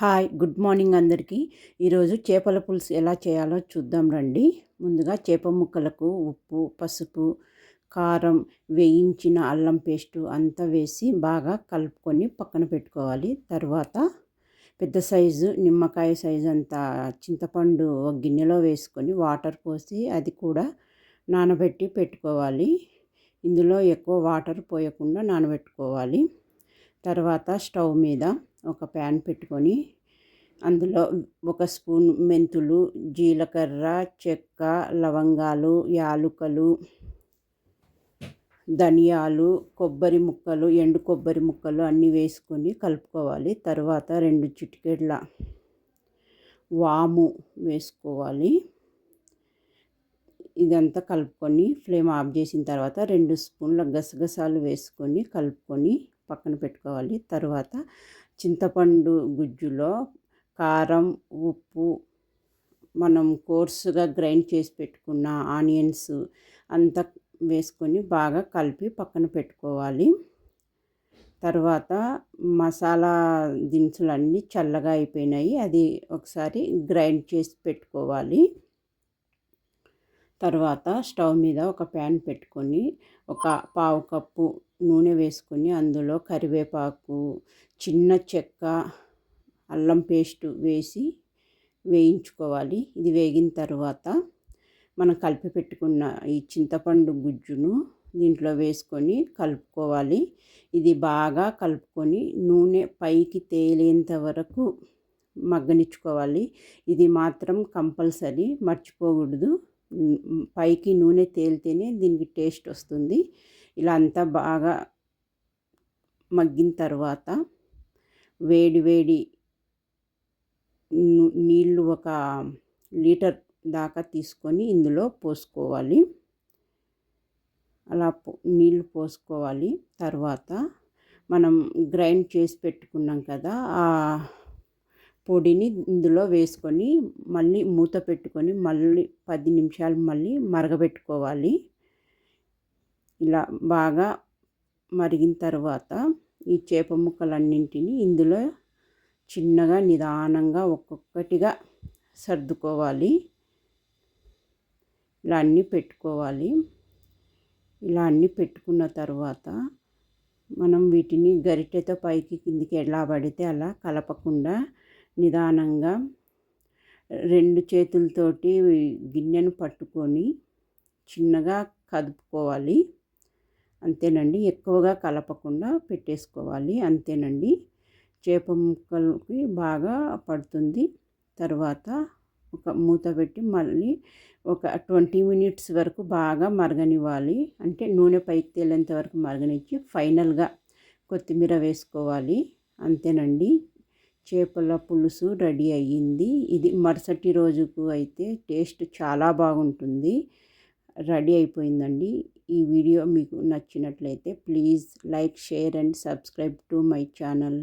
Hi good morning అందరికీ. ఈరోజు చేపల పులుసు ఎలా చేయాలో చూద్దాం రండి. ముందుగా చేప ముక్కలకు ఉప్పు, పసుపు, కారం, వేయించిన అల్లం పేస్టు అంతా వేసి బాగా కలుపుకొని పక్కన పెట్టుకోవాలి. తర్వాత పెద్ద సైజు నిమ్మకాయ సైజు అంత చింతపండు ఒక గిన్నెలో వేసుకొని వాటర్ పోసి అది కూడా నానబెట్టి పెట్టుకోవాలి. ఇందులో ఎక్కువ వాటర్ పోయకుండా నానబెట్టుకోవాలి. తర్వాత స్టవ్ మీద ఒక ప్యాన్ పెట్టుకొని అందులో ఒక స్పూన్ మెంతులు, జీలకర్ర, చెక్క, లవంగాలు, యాలుకలు, ధనియాలు, కొబ్బరి ముక్కలు, ఎండు కొబ్బరి ముక్కలు అన్నీ వేసుకొని కలుపుకోవాలి. తర్వాత 2 చిటికెళ్ళ వాము వేసుకోవాలి. ఇదంతా కలుపుకొని ఫ్లేమ్ ఆఫ్ చేసిన తర్వాత 2 స్పూన్ల గసగసాలు వేసుకొని కలుపుకొని పక్కన పెట్టుకోవాలి. తర్వాత చింతపండు గుజ్జులో కారం, ఉప్పు, మనం కోర్సుగా గ్రైండ్ చేసి పెట్టుకున్న ఆనియన్స్ అంతా వేసుకొని బాగా కలిపి పక్కన పెట్టుకోవాలి. తర్వాత మసాలా దినుసులన్నీ చల్లగా అయిపోయినాయి. అది ఒకసారి గ్రైండ్ చేసి పెట్టుకోవాలి. తర్వాత స్టవ్ మీద ఒక ప్యాన్ పెట్టుకొని ఒక పావు కప్పు నూనె వేసుకొని అందులో కరివేపాకు, చిన్న చెక్క, అల్లం పేస్టు వేసి వేయించుకోవాలి. ఇది వేగిన తర్వాత మనం కలిపి పెట్టుకున్న ఈ చింతపండు గుజ్జును దీంట్లో వేసుకొని కలుపుకోవాలి. ఇది బాగా కలుపుకొని నూనె పైకి తేలేంత వరకు మగ్గనిచ్చుకోవాలి. ఇది మాత్రం కంపల్సరీ మర్చిపోకూడదు. పైకి నూనె తేలితేనే దీనికి టేస్ట్ వస్తుంది. ఇలా అంతా బాగా మగ్గిన తర్వాత వేడి వేడి నీళ్ళు 1 లీటర్ దాకా తీసుకొని ఇందులో పోసుకోవాలి. అలా నీళ్ళు పోసుకోవాలి. తర్వాత మనం గ్రైండ్ చేసి పెట్టుకున్నాం కదా, ఆ పొడిని ఇందులో వేసుకొని మళ్ళీ మూత పెట్టుకొని మళ్ళీ 10 నిమిషాలు మళ్ళీ మరగబెట్టుకోవాలి. ఇలా బాగా మరిగిన తర్వాత ఈ చేప ముక్కలన్నింటినీ ఇందులో చిన్నగా నిదానంగా ఒక్కొక్కటిగా సర్దుకోవాలి. ఇలా అన్నీ పెట్టుకోవాలి. ఇలా అన్నీ పెట్టుకున్న తర్వాత మనం వీటిని గరిటెతో పైకి కిందికి ఎలా పడితే అలా కలపకుండా నిదానంగా 2 చేతులతోటి గిన్నెను పట్టుకొని చిన్నగా కదుపుకోవాలి. అంతేనండి, ఎక్కువగా కలపకుండా పెట్టేసుకోవాలి. అంతేనండి, చేప ముక్కలకి బాగా పడుతుంది. తర్వాత ఒక మూత పెట్టి మళ్ళీ ఒక 20 మినిట్స్ వరకు బాగా మరగనివ్వాలి. అంటే నూనె పైకి తేలేంత వరకు మరగనిచ్చి ఫైనల్గా కొత్తిమీర వేసుకోవాలి. అంతేనండి, చేపల పులుసు రెడీ అయ్యింది. ఇది మరుసటి రోజుకు అయితే టేస్ట్ చాలా బాగుంటుంది. రెడీ అయిపోయిందండి. ఈ వీడియో మీకు నచ్చినట్లయితే please like, share and subscribe to my channel.